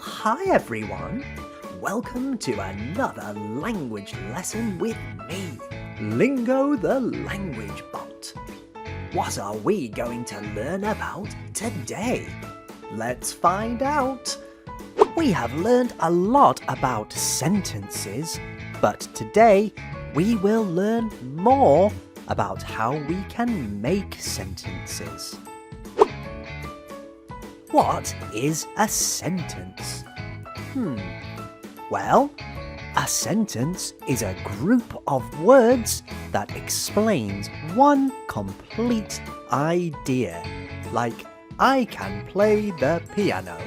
hi everyone! Welcome to another language lesson with me, Lingo the Language Bot. What are we going to learn about today? Let's find out! We have learned a lot about sentences, but today we will learn more about how we can make sentences. What is a sentence? Well, a sentence is a group of words that explains one complete idea, like I can play the piano.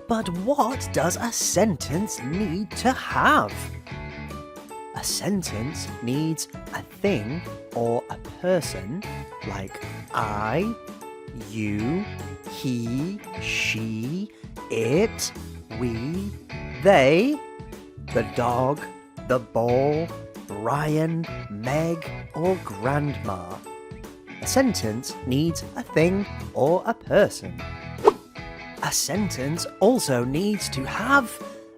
But what does a sentence need to have? A sentence needs a thing or a person, like I, you, he, she, it, we, they, the dog, the ball, Ryan, Meg, or Grandma. A sentence needs a thing or a person. A sentence also needs to have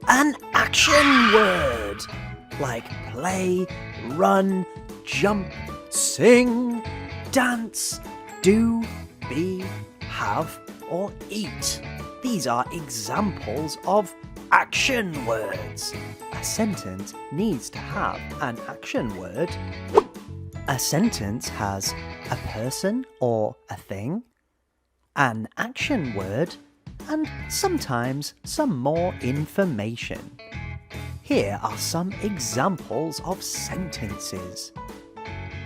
an action word, like play, run, jump, sing, dance, do, be, have, or eat. These are examples of action words. A sentence needs to have an action word. A sentence has a person or a thing, an action word, and sometimes some more information. Here are some examples of sentences.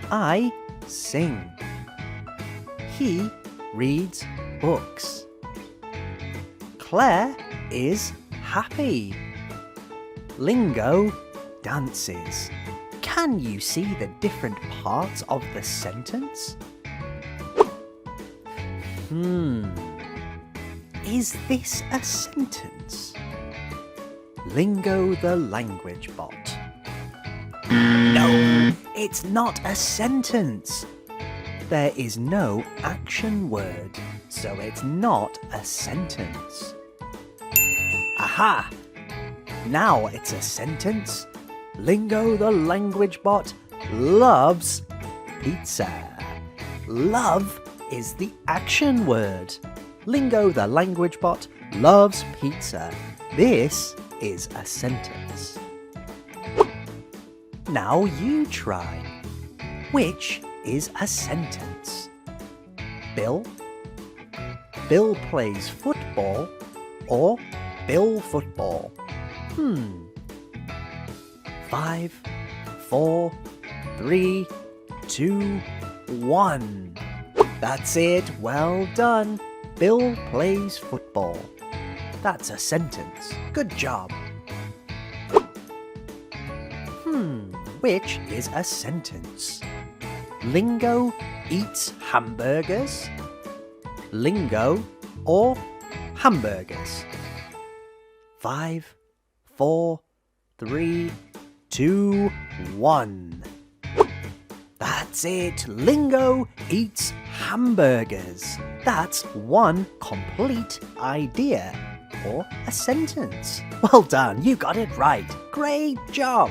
I sing. He reads books. Claire is happy. Lingo dances. Can you see the different parts of the sentence? Is this a sentence? Lingo the Language Bot. No, it's not a sentence. There is no action word, so it's not a sentence. Aha! Now it's a sentence. Lingo the Language Bot loves pizza. Love is the action word. Lingo the Language Bot loves pizza. This is a sentence. Now you try. Which is a sentence? Bill? Bill plays football, or Bill football? 5, 4, 3, 2, 1. That's it, well done. Bill plays football. That's a sentence. Good job. Which is a sentence? Lingo eats hamburgers? Lingo or hamburgers? 5, 4, 3, 2, 1. That's it. Lingo eats hamburgers. That's one complete idea or a sentence. Well done, you got it right. Great job.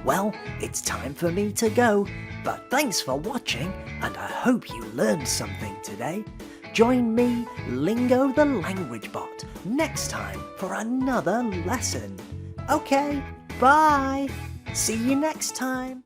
Well, it's time for me to go, but thanks for watching and I hope you learned something today. Join me, Lingo the Language Bot, next time for another lesson. Okay, bye. See you next time.